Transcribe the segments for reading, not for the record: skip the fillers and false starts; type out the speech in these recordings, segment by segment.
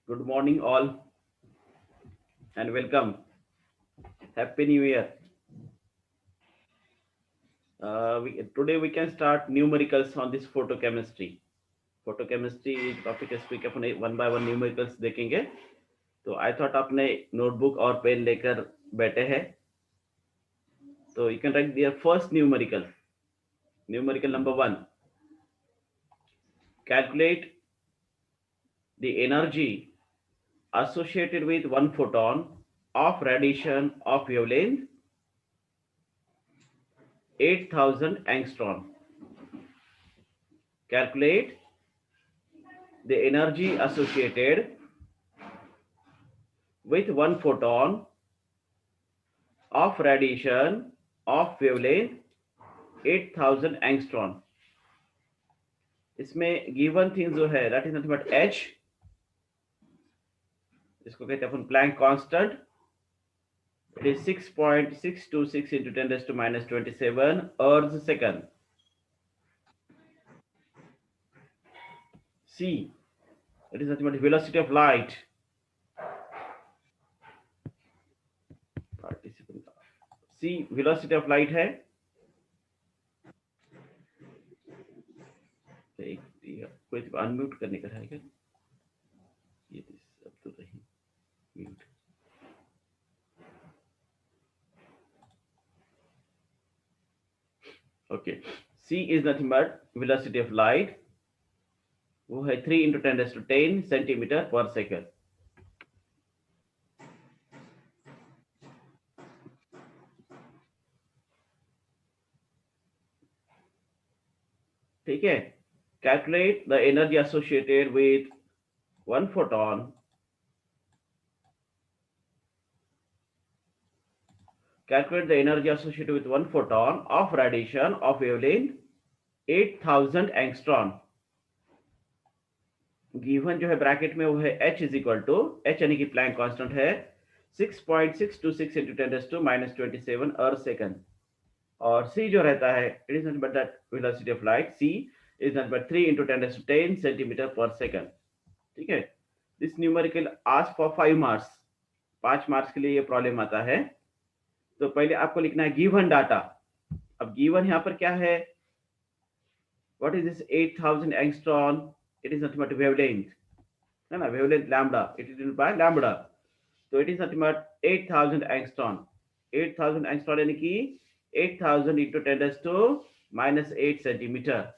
Good morning, all, and welcome. Happy New Year. Today we can start numericals on this photochemistry. Photochemistry topic इस पे अपन one by one numericals देखेंगे. तो I thought अपने notebook और pen लेकर बैठे हैं. तो you can write there first numerical. Numerical number 1. Calculate the energy associated with one photon of radiation of wavelength 8000 angstrom. Calculate the energy associated with one photon of radiation of wavelength 8000 angstrom. इसमें given thing जो है that is nothing but h. इसको कहते हैं अपन Planck constant. It is 6.626 into 10 raised to minus 27 earths second. c, it is nothing but velocity of light. c velocity of light है. कोई unmute करने का है क्या? ये सब तो रही mute. Okay. c is nothing but velocity of light. वो है 3 into 10 raised to 10 centimeter per second. ठीक है. Calculate the energy associated with one photon of radiation of wavelength 8000 angstrom. Given जो है ब्रैकेट में वो है h is equal to h यानी कि प्लैंक कांस्टेंट है 6.626 into 10 raised to minus 27 earth second. और c जो रहता है it is not but that velocity of light. c is nothing but 3 into 10 raised to 10 centimeter per second. ठीक है. This numerical ask for 5 marks. 5 marks के लिए ये problem आता है. तो पहले आपको लिखना है गिवन डाटा. अब गिवन यहाँ पर क्या है? What is this 8000 angstrom? It is nothing but wavelength है ना. Wavelength lambda, it is by lambda. तो it is nothing but 8000 angstrom. 8000 angstrom यानी कि 8000 into 10 raised to minus 8 centimetre.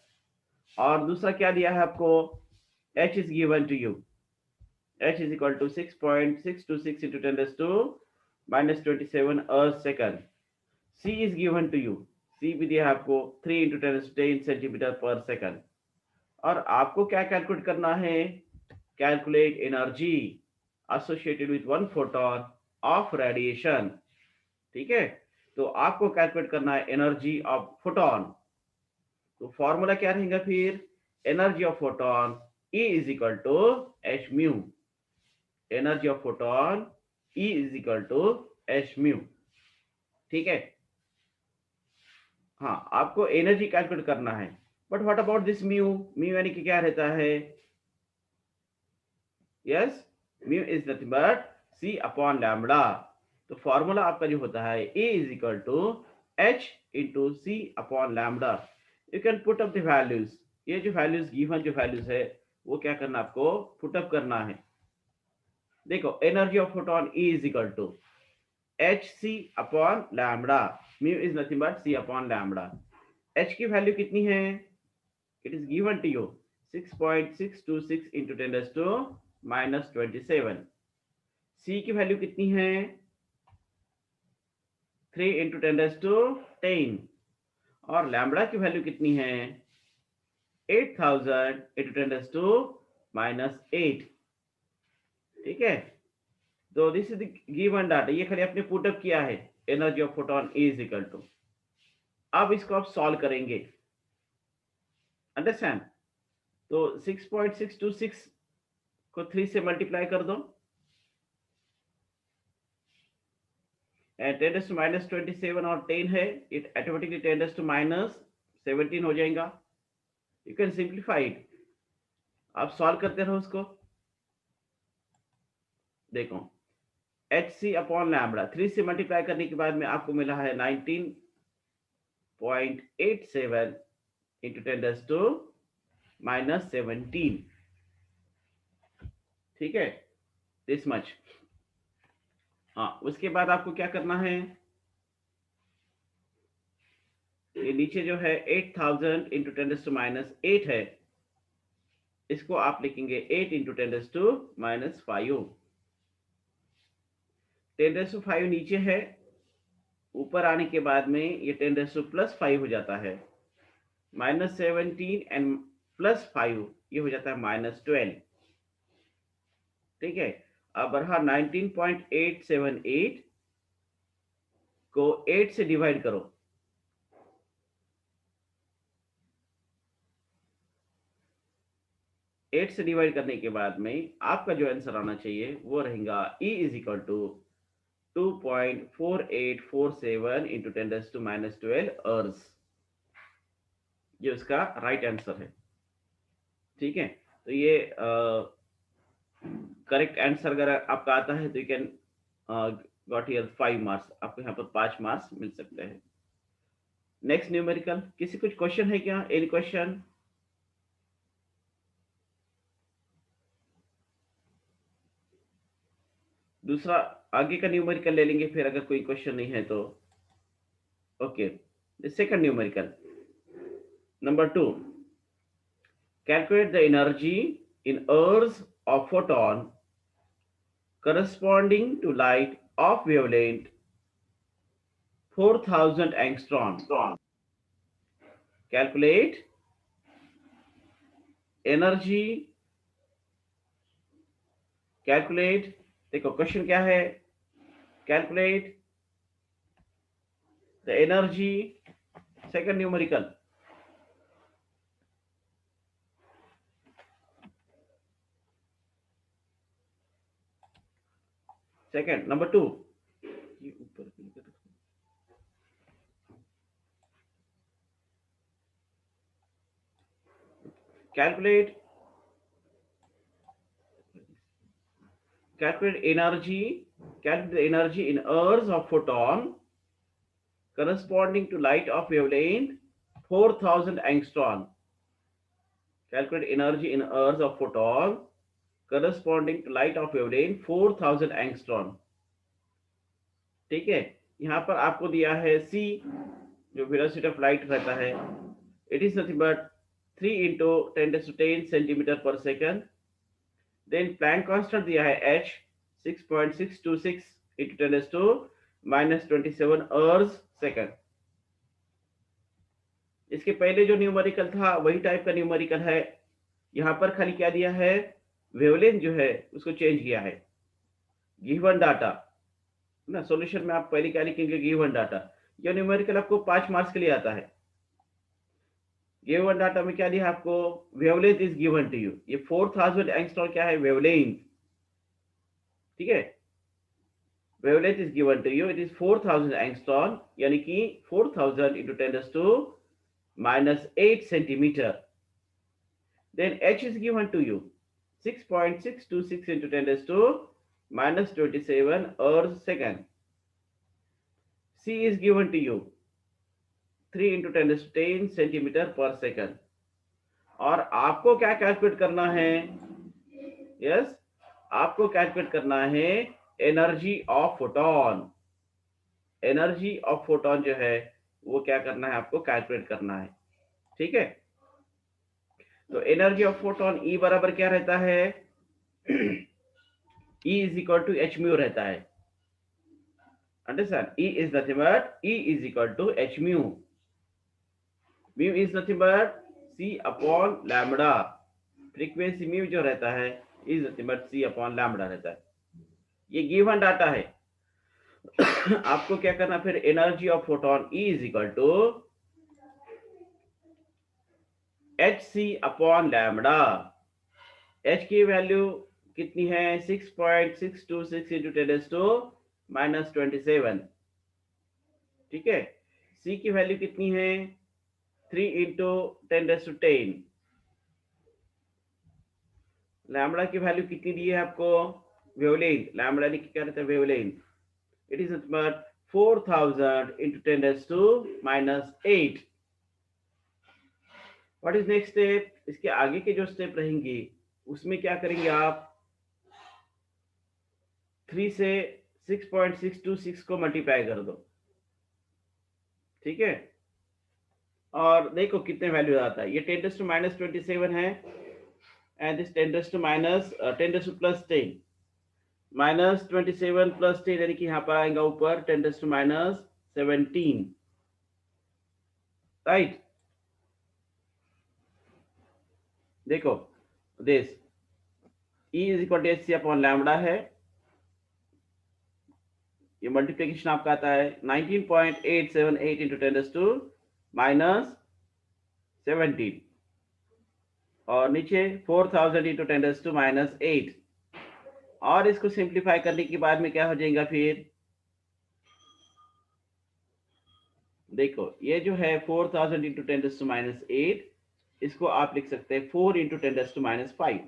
और दूसरा क्या दिया है आपको? h is given to you. h is equal to 6.626 into 10 raised to minus 27 earth second. c is given to you. c भी दिया है आपको 3 into 10 raised to 10 centimetre per second. और आपको क्या कैलकुलेट करना है? Calculate energy associated with one photon of radiation. ठीक है. तो आपको कैलकुलेट करना है एनर्जी ऑफ फोटोन. तो फॉर्मूला क्या रहेगा फिर? Energy of photon E is equal to h mu. Energy of photon E is equal to h mu. ठीक है. हाँ, आपको एनर्जी कैलकुलेट करना है. But what about this mu? Mu यानी कि क्या रहता है? Yes, mu is nothing but c upon lambda. तो फॉर्मूला आपका जो होता है E is equal to h into c upon lambda. You can put up the values. ये जो वैल्यूज गिवन जो वैल्यूज है वो क्या करना आपको? पुट अप करना है. देखो, energy of photon E is equal to H C upon lambda. Mu is nothing but c upon lambda. h की वैल्यू कितनी है? It is given to you 6.626 into 10 raised to minus 27. c की value कितनी है? 3 into 10 raised to 10. और lambda की value कितनी है? 8000 into 10 raised to minus 8. ठीक है. तो this is the given data. ये खाली आपने पुट अप किया है. Energy of photon is equal to. अब इसको आप सॉल्व करेंगे. अंडरस्टैंड? तो 6.626 को 3 से मल्टीप्लाई कर दो. एंड 10 raised to minus 27 और 10 है. It automatically 10 raised to minus 17 हो जाएगा. You can simplify it. आप सॉल्व करते रहो उसको. देखो एच सी अपॉन लैम्बडा, 3 से मल्टीप्लाई करने के बाद में आपको मिला है 19.87 इंटू 10⁻⁻17। ठीक है, दिस मच। हाँ, उसके बाद आपको क्या करना है, ये नीचे जो है 8000 इंटू 10⁻8 है, इसको आप लिखेंगे 8 इंटू 10⁻5। 10⁻5 नीचे है, ऊपर आने के बाद में ये 10⁻+5 हो जाता है, -17 एंड +5 ये हो जाता है -12। ठीक है, अब रहा 19.878 को 8 से डिवाइड करो। एट से डिवाइड करने के बाद में आपका जो आंसर आना चाहिए वो रहेगा E is equal to 2.4847 into 10⁻12 ergs. ये उसका राइट आंसर है। ठीक है, तो ये करेक्ट आंसर अगर आपका आता है तो you can got here 5 marks, आपको यहाँ पर 5 मार्क्स मिल सकते हैं। नेक्स्ट न्यूमेरिकल, किसी कुछ क्वेश्चन है क्या, एनी क्वेश्चन? दूसरा आगे का न्यूमेरिकल ले लेंगे फिर, अगर कोई क्वेश्चन नहीं है तो। Okay, the second numerical number 2, calculate the energy in hours of photon corresponding to light of wavelength 4000 angstrom. Calculate energy, calculate, देखो क्वेश्चन क्या है, calculate the energy, second numerical. Second, number 2, calculate energy, calculate the energy in hours of photon corresponding to light of wavelength 4000 angstrom. Calculate energy in hours of photon corresponding to light of wavelength 4000 angstrom. ठीक है, यहाँ पर आपको दिया है c, जो velocity of light रहता है, it is nothing but 3 into 10⁻10 centimetre per second. Then Planck constant दिया है h 6.626 इंटू 10⁻⁻27 अर्स सेकंड। इसके पहले जो न्यूमेरिकल था वही टाइप का न्यूमेरिकल है, यहाँ पर खाली क्या दिया है, वेवलेंथ जो है उसको चेंज किया है। गिवन डाटा ना, सॉल्यूशन में आप पहले क्या लिखेंगे, गिवन डाटा। यह न्यूमेरिकल आपको 5 मार्क्स के लिए आता है। गिवन डाटा में क्या दिया आपको, wavelength is given to you, ये 4000 एंगस्ट्रॉम क्या है, वेवलेंथ। ठीक है, wavelength is given to you, it is 4000 angstrom, यानी कि 4000 into 10⁻⁻8 centimetre. Then h is given to you 6.626 into 10⁻⁻27 hours second. C is given to you 3 into 10⁻10 centimetre per second. और आपको क्या कैलकुलेट करना है, यस आपको कैलकुलेट करना है energy of photon. Energy of photon जो है वो क्या करना है, आपको कैलकुलेट करना है। ठीक है, तो एनर्जी ऑफ फोटोन E बराबर क्या रहता है, E is equal to h mu रहता है। Understand? E is nothing but E is equal to h mu. Mu is nothing but C upon lambda. Frequency mu जो रहता है is nothing but C upon lambda रहता है। ये given data है। आपको क्या करना फिर, energy of photon E is equal to hc upon lambda। h की वैल्यू कितनी है, 6.626 into 10⁻⁻27। ठीक है, c की वैल्यू कितनी है, 3 into 10⁻10। लैम्बडा की वैल्यू कितनी दी है आपको, wavelength, lambda यानी क्या रहता है wavelength, it is nothing but 4000 into 10 raised to minus 8. What is next step? इसके आगे के जो स्टेप रहेंगी उसमें क्या करेंगे आप, 3 से 6.626 को मल्टीप्लाई कर दो, ठीक है। और देखो कितने वैल्यू आता है, ये 10 टू माइनस 27 है, and this 10 to minus 10 to plus 10, minus 27 plus 10 यानी कि यहाँ पर आएगा ऊपर 10 टू माइनस 17, राइट। देखो this E is equal to H C upon lambda है, ये मल्टीप्लिकेशन आपका आता है 19.878 इंटू 10 टू माइनस 17, और नीचे 4000 इंटू 10 टू माइनस 8, और इसको सिंप्लीफाई करने के बाद में क्या हो जाएगा फिर, देखो ये जो है 4000 इंटू 10 टू माइनस 8, इसको आप लिख सकते हैं 4 into 10 to minus 5,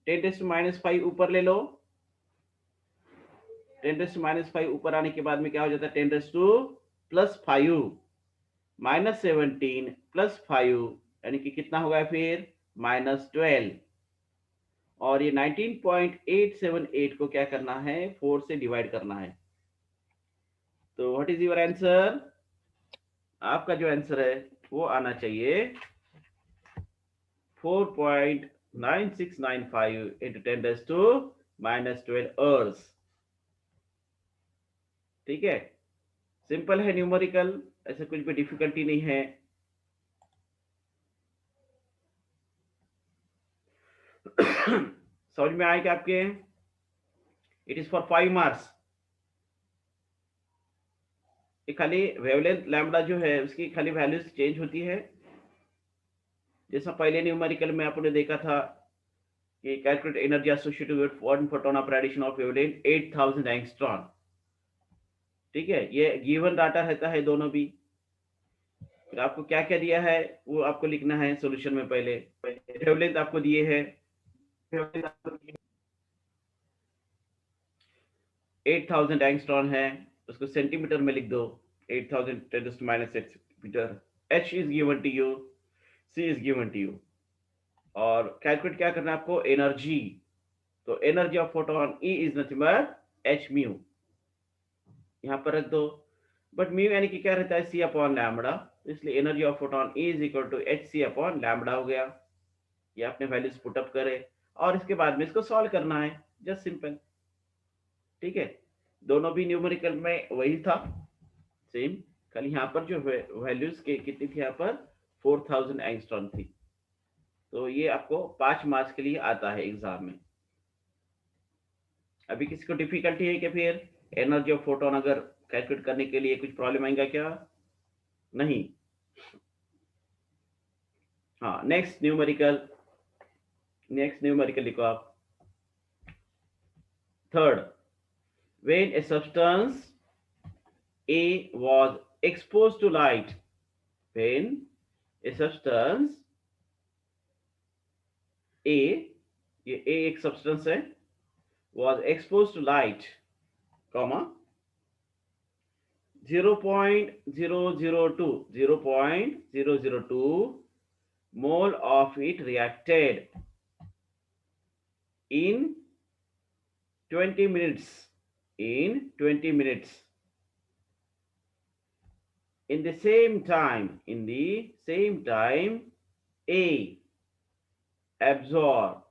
10 to minus 5 ऊपर ले लो, 10 टू माइनस 5 ऊपर आने के बाद में क्या हो जाता है 10 टू प्लस 5 माइनस 17 प्लस 5 यानी कि कितना होगा फिर माइनस 12, और ये 19.878 को क्या करना है 4 से डिवाइड करना है। तो व्हाट इज योर आंसर? आपका जो आंसर है वो आना चाहिए 4.9695 इंटू 10 टू माइनस 12 अर्स, ठीक है। सिंपल है न्यूमेरिकल, ऐसा कुछ भी डिफिकल्टी नहीं है। समझ में आएगा आपके? It is for 5 marks. ये खाली वेवलेंथ लैम्बडा जो है उसकी खाली वैल्यूज चेंज होती है, जैसा पहले न्यूमेरिकल में आपने देखा था कि calculate energy associated with 1 photon of radiation of wavelength 8000 angstrom, ठीक है। ये गिवन डाटा रहता है दोनों भी, फिर आपको क्या क्या दिया है वो आपको लिखना है सॉल्यूशन में। पहले वेवलेंथ आपको दिए है 8000 एंगस्ट्रॉन है, उसको सेंटीमीटर में लिख दो, 8000 10 to minus 6 मीटर। H is given to you, C is given to you, और कैलकुलेट क्या करना है आपको एनर्जी, तो energy of photon E is nothing but H mu, यहाँ पर रख दो। बट म्यू यानी कि क्या रहता है C अपॉन लैम्बडा, इसलिए energy of photon E is equal to H C upon lambda हो गया। ये आपने वैल्यूज पुट अप करे और इसके बाद में इसको सॉल्व करना है, जस्ट सिंपल, ठीक है। दोनों भी न्यूमेरिकल में वही था सेम, खाली यहाँ पर जो वैल्यूज के कितनी थी, यहाँ पर 4000 एंगस्ट्रॉन थी। तो ये आपको 5 मार्क्स के लिए आता है एग्जाम में। अभी किसी को डिफिकल्टी है क्या फिर एनर्जी ऑफ फोटोन अगर कैलकुलेट करने के लिए कुछ प्रॉब्लम आएगा क्या? नहीं। हाँ, नेक्स्ट न्यूमेरिकल लिखो आप। Third, when a substance A was exposed to light, when a substance A, ये A एक substance है, was exposed to light, comma 0.002 mole of it reacted in 20 minutes, in 20 minutes. In the same time, A absorbed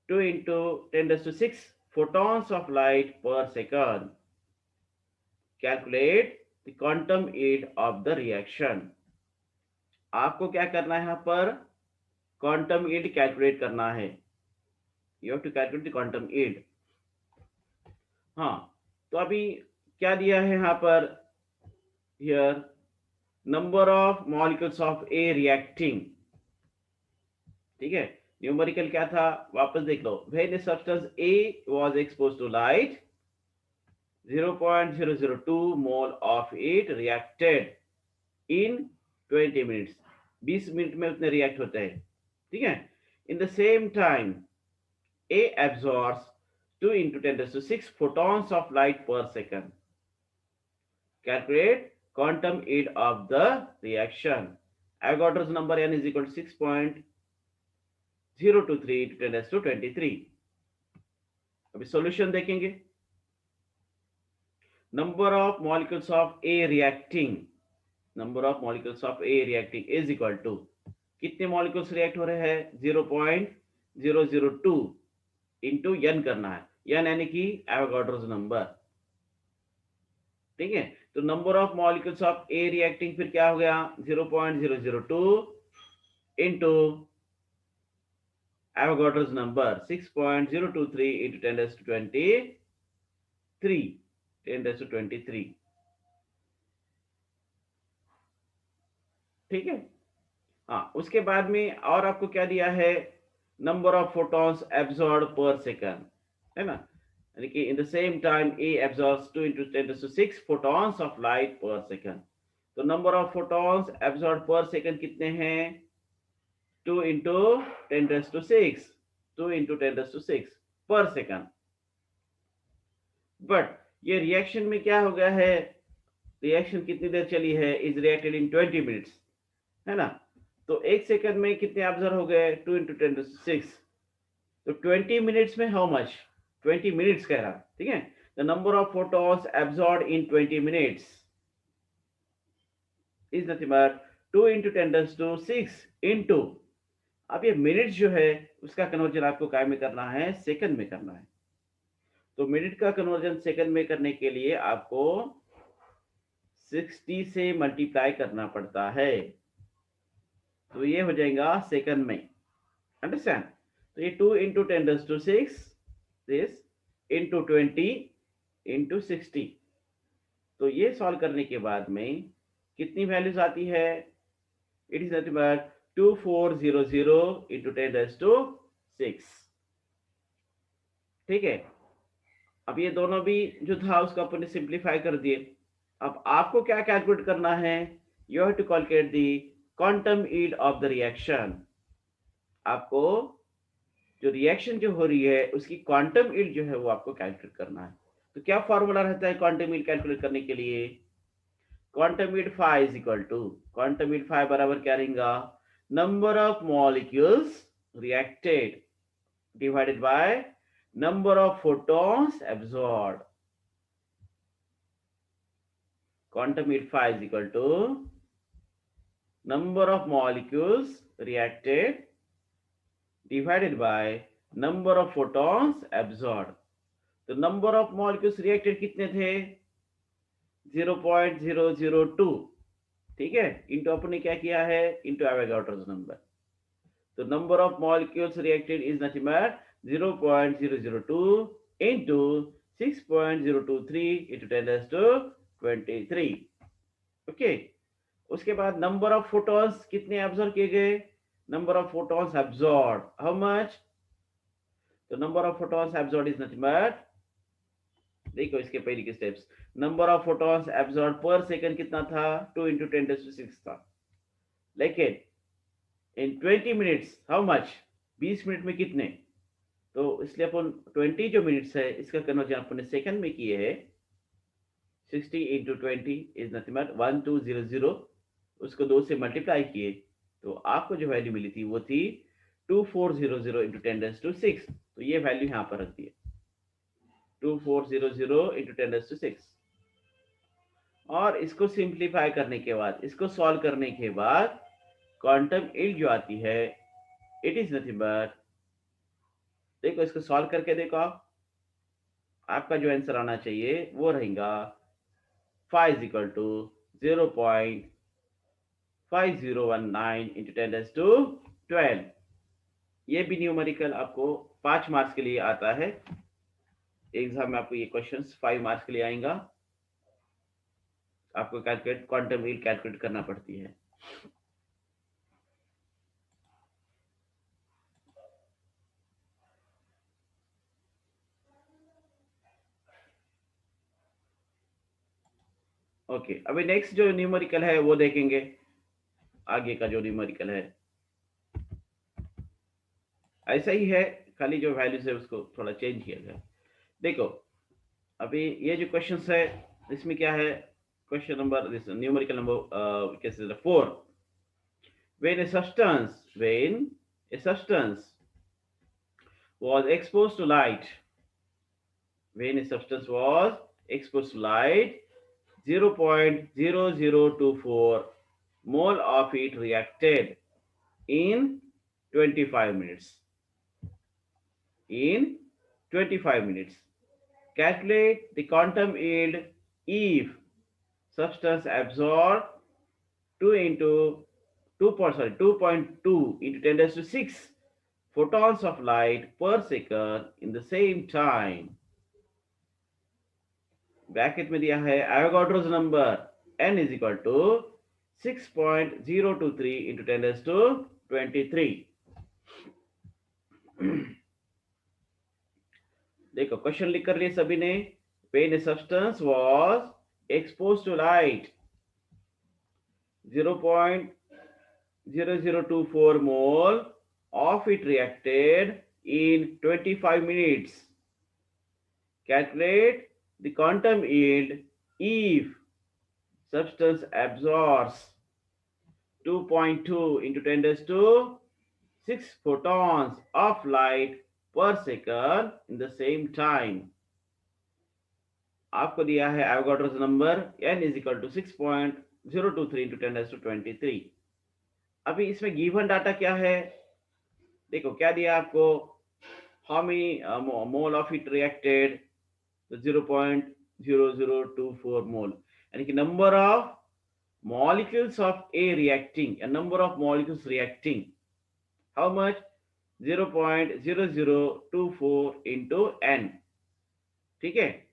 2 into 10 to 6 photons of light per second. Calculate the quantum yield of the reaction. आपको क्या करना है, यहाँ पर quantum yield calculate करना है। You have to calculate the quantum yield. हाँ, तो अभी क्या दिया है यहाँ पर, here number of molecules of A reacting, ठीक है। न्यूमेरिकल क्या था वापस देख लो, when the substance A was exposed to light 0.002 mole of it reacted in 20 minutes, 20 minute में उसने रिएक्ट होता है, ठीक है। In the same time A absorbs 2 into 10 raised to 6 photons of light per second. Calculate quantum yield of the reaction. Avogadro's number n is equal to 6.023 into 10 raised to 23. अभी solution देखेंगे. Number of molecules of A reacting, number of molecules of A reacting is equal to, कितने molecules react हो रहे हैं, 0.002 into n करना है, n यानी कि एवोगाड्रोस नंबर. ठीक है, तो number of molecules of A reacting फिर क्या हो गया, 0.002 into Avogadro's number 6.023 into 10 raised to 23, 10 raised to 23. ठीक है. हाँ, उसके बाद में और आपको क्या दिया है, number of photons absorb per second, है ना, यानी कि इन the same time A absorbs 2 into 10 raised to 6 photons of light per second. तो number of photons absorb per second कितने हैं, 2 into 10 raised to 6, 2 into 10 raised to 6 पर second. But ये reaction में क्या हो गया है, रिएक्शन कितनी देर चली है, इज रिएक्टेड इन 20 मिनट्स, है ना. तो एक सेकंड में कितने ऑब्जर्व हो गए, 2 into 10 raised to 6. तो 20 मिनट्स में हाउ मच, 20 मिनट्स कह रहा, ठीक है. The number of photons absorb in 20 minutes is nothing but 2 into 10 raised to 6 into, अब ये मिनट्स जो है उसका कन्वर्जन आपको काय में करना है, सेकंड में करना है. तो मिनट का कन्वर्जन सेकंड में करने के लिए आपको 60 से मल्टीप्लाई करना पड़ता है, तो ये हो जाएगा सेकंड में. अंडरस्टैंड. तो ये 2 into 10 raised to 6 this into 20 into 60. तो ये सॉल्व करने के बाद में कितनी वैल्यूज आती है, it is nothing but 2400 into 10 raised to 6. ठीक है. अब ये दोनों भी जो था उसको अपन ने सिंप्लीफाई कर दिए. अब आपको क्या कैलकुलेट करना है, you have to calculate the quantum yield of the reaction. आपको जो रिएक्शन जो हो रही है उसकी क्वांटम यील्ड जो है वो आपको कैलकुलेट करना है. तो क्या फॉर्मूला रहता है क्वांटम यील्ड कैलकुलेट करने के लिए, quantum yield phi is equal to, quantum yield phi बराबर क्या रहेगा, number of molecules reacted divided by number of photons absorbed. Quantum heat phi is equal to number of molecules reacted divided by number of photons absorbed. तो number of molecules reacted कितने थे, 0.002, ठीक है, into अपने क्या किया है, into Avogadro's number. तो number of molecules reacted is nothing but 0.002 into 6.023 into 10 raised to 23. Okay. उसके बाद नंबर ऑफ फोटॉन्स कितने एब्जॉर्ब किए गए, number of photons absorb how much. तो number of photons absorb is nothing but, देखो इसके पहले के steps, number of photons absorb per second कितना था, 2 into 10 raised to 6 था. लेकिन इन 20 मिनट्स हाउ मच, 20 मिनट में कितने, तो इसलिए अपन 20 जो मिनट्स है इसका कन्वर्जन अपन ने सेकंड में किए है. 60 into 20 इज नथिंग बट 1200, उसको 2 से मल्टीप्लाई किए तो आपको जो वैल्यू मिली थी वो थी 2400 into 10 raised to 6. तो ये वैल्यू यहाँ पर रख दिए, 2400 into 10 raised to 6. और इसको सिंप्लीफाई करने के बाद, इसको सॉल्व करने के बाद क्वांटम यील्ड जो आती है इट इज नथिंग बट, देखो इसको सॉल्व करके देखो आपका जो आंसर आना चाहिए वो रहेगा phi is equal to 0.5019 into 10 raised to 12. ये भी न्यूमेरिकल आपको 5 मार्क्स के लिए आता है एग्जाम में, आपको ये क्वेश्चंस 5 मार्क्स के लिए आएगा. आपको कैलकुलेट क्वांटम यील्ड कैलकुलेट करना पड़ती है. ओके. अभी नेक्स्ट जो न्यूमेरिकल है वो देखेंगे, आगे का जो न्यूमेरिकल है ऐसा ही है, खाली जो वैल्यूज है उसको थोड़ा चेंज किया गया। देखो अभी ये जो क्वेश्चन है इसमें क्या है, question number this numerical number कैसे 4, when a substance was exposed to light, when a substance was exposed to light, 0.0024 mole of it reacted in 25 minutes. In 25 minutes. Calculate the quantum yield if substance absorbed 2 into 2.2 into 10 raised to 6 photons of light per second in the same time. Bracket में दिया है Avogadro's number n is equal to 6.023 into 10 raise to 23। देखो question लिख कर लिए सभी ने। when a substance was exposed to light 0.0024 mole of it reacted in 25 minutes. Calculate the quantum yield if substance absorbs 2.2 into 10 raised to 6 photons of light per second in the same time. आपको दिया है Avogadro's number n is equal to 6.023 into 10 raised to 23। अभी इसमें given data क्या है, देखो क्या दिया आपको, how many mole of it reacted, 0.0024 मोल, यानी कि number of molecules of A reacting, a number of molecules reacting, how much, 0.0024 into n, ठीक है।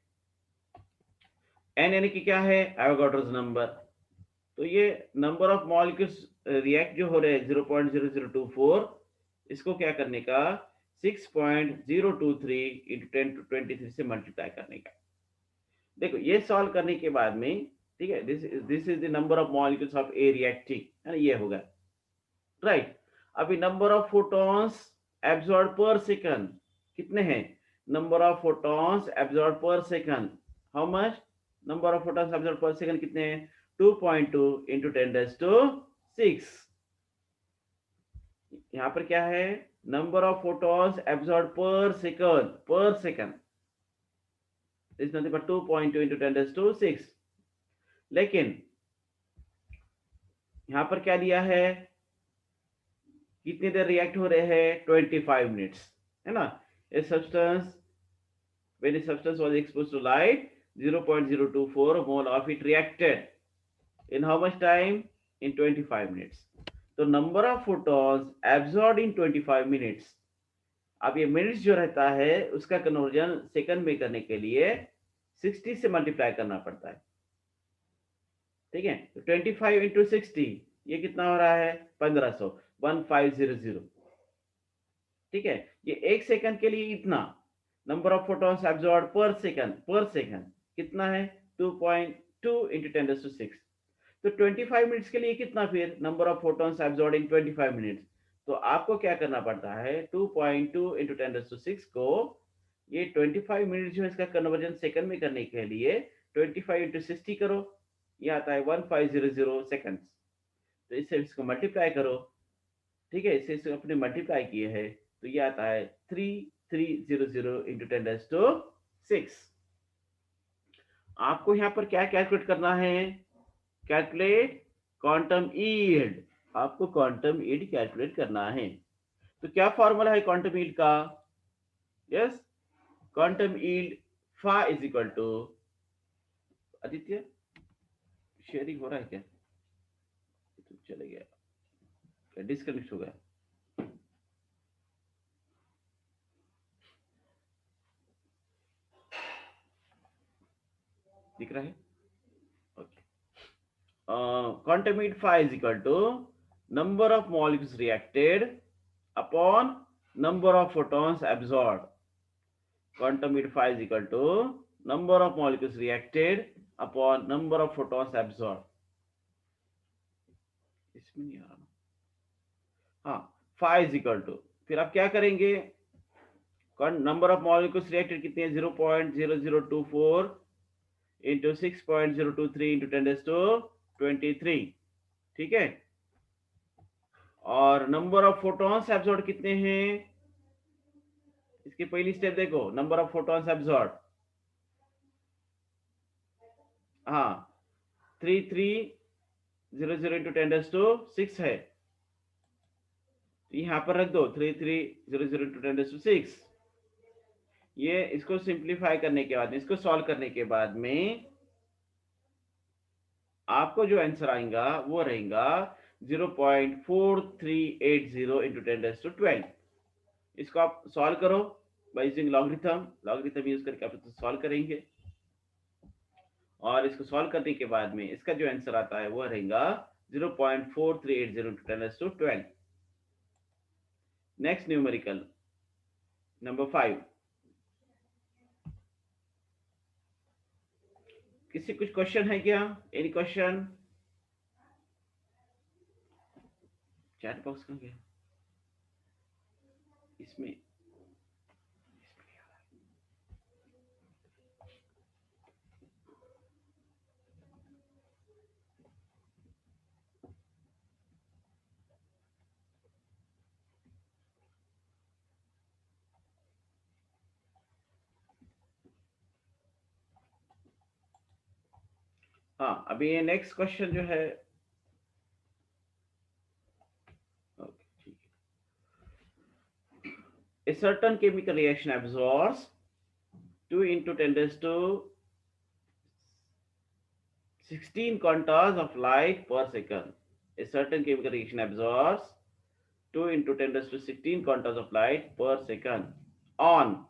n यानी कि क्या है, एवोगाड्रोस नंबर। तो ये नंबर ऑफ मॉलिक्यूल्स रिएक्ट जो हो रहे हैं 0.0024, इसको क्या करने का 6.023 इंटू 10 to 23 से मल्टीप्लाई करने का। देखो ये सॉल्व करने के बाद में, ठीक है, this is the number of molecules of A reacting, है ना, ये होगा राइट। अभी number of photons absorb per second कितने हैं, number of photons absorb per second, how much, number of photons absorb per second कितने हैं, 2.2 इंटू 10 रेज़ टू 6। यहाँ पर क्या है, number of photons absorb per second is nothing but 2.2 into 10 raise to 6। लेकिन यहां पर क्या दिया है, कितनी देर रिएक्ट हो रहे हैं, 25 मिनट्स, है ना। A substance when a substance was exposed to light 0.024 mole of it reacted in how much time, in 25 minutes. तो number of photons absorb in 25 minutes, अब ये मिनट्स जो रहता है उसका कन्वर्जन सेकंड में करने के लिए 60 से मल्टीप्लाई करना पड़ता है, ठीक है। तो 25 इंटू 60 ये कितना हो रहा है, 1500, 1500, ठीक है। ये एक सेकंड के लिए इतना number of photons absorb per second कितना है, 2.2 इंटू 10 रेज़ टू 6। तो 25 मिनट्स के लिए कितना फिर number of photons absorb in 25 minutes, तो आपको क्या करना पड़ता है, 2.2 इंटू 10 रेज़ टू 6 को ये 25 मिनट जो है इसका कन्वर्जन सेकंड में करने के लिए 25 इंटू 60 करो, ये आता है 1500 सेकंड्स। तो इससे इसको मल्टीप्लाई करो, ठीक है, इससे अपने मल्टीप्लाई किए हैं तो ये आता है 3300 इंटू 10 रेज़ टू 6। आपको यहाँ पर क्या कैलकुलेट करना है, कैलकुलेट क्वांटम यील्ड, आपको क्वांटम यील्ड कैलकुलेट करना है। तो क्या फॉर्मूला है क्वांटम यील्ड का, yes, quantum yield φ is equal to, Aditya sharing हो रहा है क्या, तो चले गया, क्या डिस्कनेक्ट हो गया, दिख रहा है, okay. quantum heat phi is equal to number of molecules reacted upon number of photons absorbed. Quantum heat phi is equal to number of molecules reacted upon number of photons absorbed. इसमें नहीं आ रहा, हाँ, phi is equal to, फिर आप क्या करेंगे, number of molecules reacted कितनी है 0.0024 इंटू 6.023 इंटू 10⁻23। ठीक है, और नंबर ऑफ फोटॉन्स एब्जॉर्ब कितने हैं, इसकी पहली स्टेप देखो, नंबर ऑफ फोटॉन्स एब्जॉर्ब, हाँ 3300 इंटू 10⁻6 है, यहां पर रख दो 3300 इंटू 10⁻6। ये इसको सिंप्लीफाई करने के बाद में, इसको सॉल्व करने के बाद में आपको जो आंसर आएगा वो रहेगा 0.4380 इंटू 10⁻12। इसको आप सॉल्व करो by using logarithm, logarithm use करके आप इसको सॉल्व करेंगे, और इसको सॉल्व करने के बाद में इसका जो आंसर आता है वो रहेगा 0.4380 इंटू 10⁻12। Next numerical number 5। किसी कुछ क्वेश्चन है क्या, एनी क्वेश्चन? चैट बॉक्स कहाँ गया इसमें? हाँ, अभी ये नेक्स्ट क्वेश्चन जो है, ओके ठीक है। A certain chemical reaction absorbs 2 into 10 raised to 16 quantas of light per second. A certain chemical reaction absorbs 2 into 10 raised to 16 quantas of light per second on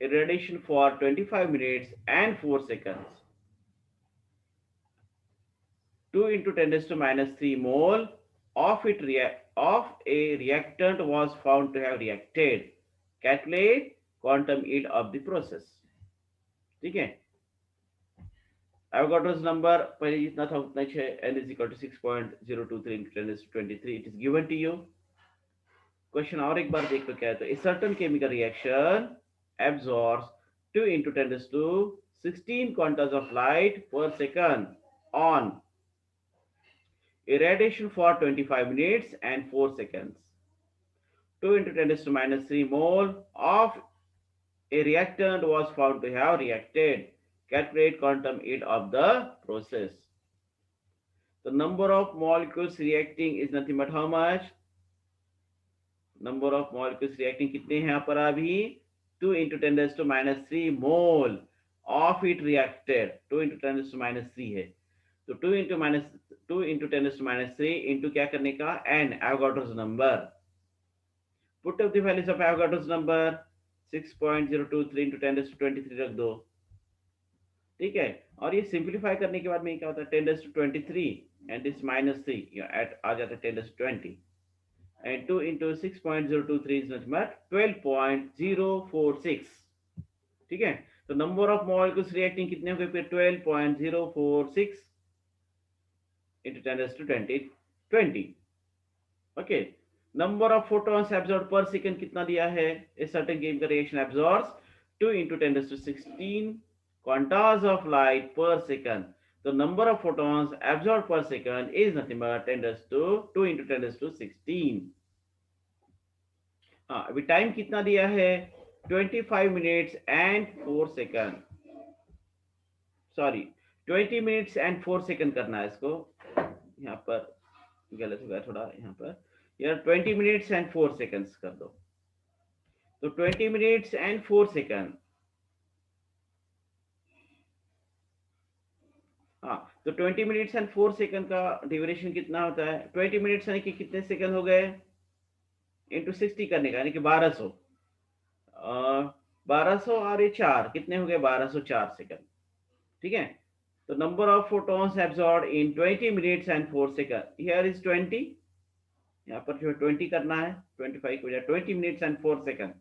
irradiation for 25 minutes and 4 seconds. 2 into 10 raised to minus 3 mole of a reactant was found to have reacted. Calculate quantum yield of the process. ठीक है, Avogadro's number पहले जितना था उतना ही है, n is equal to 6.023 into 10 raised to 23. It is given to you. Question और एक बार देख लो क्या है, तो a certain chemical reaction absorbs 2 into 10 raised to 16 quantas of light per second on irradiation for 25 minutes and 4 seconds. 2 into 10 raised to minus 3 mole of a reactant was found to have reacted. Calculate quantum yield of the process. The number of molecules reacting is nothing but how much? Number of molecules reacting कितने हैं यहाँ पर अभी? 2 into 10 raised to minus 3 mole of it reacted. 2 into 10 raised to minus 3 है, तो 2 into 10 raised to minus 3 into क्या करने का? n, Avogadro's number. Put up the values of Avogadro's number. 6.023 into 10 raised to 23 रख दो, ठीक है, और ये सिंप्लीफाई करने के बाद में क्या होता है 10 raised to 23 and this minus 3 आ जाता है 10 raised to 20 and 2 into 6.023 is nothing but 12.046। ठीक है, तो नंबर ऑफ मॉलिक्यूल्स रिएक्टिंग कितने हो गए फिर 12.046 into 10 raised to 20। Okay, number of photons absorb per second कितना दिया है, इस सर्टेन गेम का reaction absorbs 2 into 10 raised to 16 quantas of light per second. The number of photons absorbed per second is nothing but 10 raised to 2 into 10 raised to 16। हाँ, अभी time कितना दिया है 25 minutes and 4 second, sorry 20 minutes and 4 second करना है इसको, यहाँ पर गलत हो गया थोड़ा, यहाँ पर यार 20 मिनट्स एंड 4 सेकंड्स कर दो, तो 20 मिनट्स एंड 4 सेकंड, हाँ, तो 20 मिनट्स एंड 4 सेकंड का ड्यूरेशन कितना होता है, 20 मिनट्स यानी कि कितने सेकंड हो गए, इंटू 60 करने का यानी कि 1200, 1200 और ये 4 कितने हो गए 1204 सेकंड। ठीक है, तो number of photons absorb in 20 minutes and 4 second, here is 20, यहाँ पर जो 20 करना है 25 की बजाय 20 मिनट्स एंड 4 सेकंड।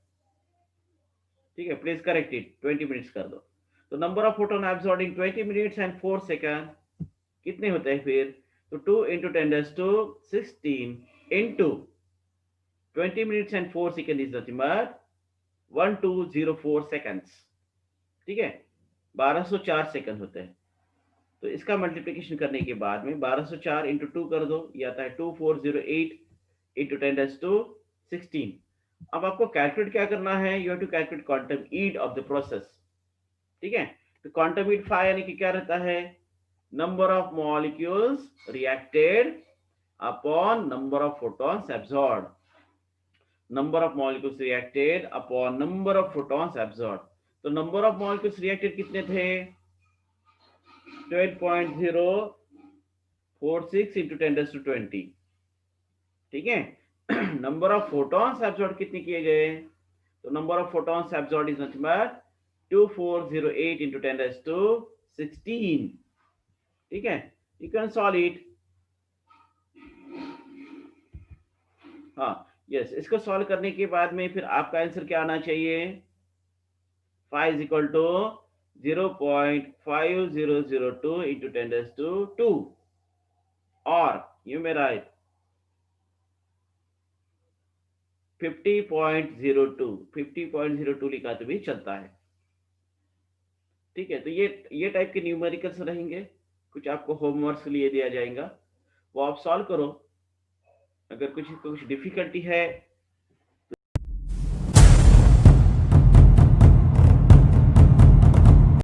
ठीक है, प्लीज करेक्ट इट, 20 मिनट्स कर दो, तो number of photon absorb in 20 minutes and 4 second कितने होते हैं फिर, तो 2 into 10 raised to 16 into 20 minutes and 4 seconds is nothing but 1204 seconds, ठीक है, 1204 सेकंड होते हैं। तो इसका मल्टीप्लिकेशन करने के बाद में 1204 इंटू 2 कर दो, ये आता है 2408 इंटू 10⁻16। अब आपको कैलकुलेट क्या करना है, you have to calculate quantum yield of the process, ठीक है। तो क्वांटम ईड फाई यानी कि क्या रहता है, number of molecules reacted upon number of photons absorbed, number of molecules reacted upon number of photons absorbed. तो नंबर ऑफ मॉलिक्यूल्स रिएक्टेड कितने थे, 12.046 इंटू 10⁻20, ठीक है। नंबर ऑफ फोटॉन्स एब्जॉर्ब कितने किए गए, तो number of photons absorb is nothing but 2408 into 10⁻16, ठीक है। You can solve it. हाँ यस, इसको सॉल्व करने के बाद में फिर आपका आंसर क्या आना चाहिए, five is equal to 0.5002 into 10⁻2 और यू मे राइट 50.02 लिखा तो भी चलता है, ठीक है। तो ये टाइप के न्यूमेरिकल्स रहेंगे, कुछ आपको होमवर्क के लिए दिया जाएगा, वो आप सॉल्व करो। अगर कुछ कुछ डिफिकल्टी है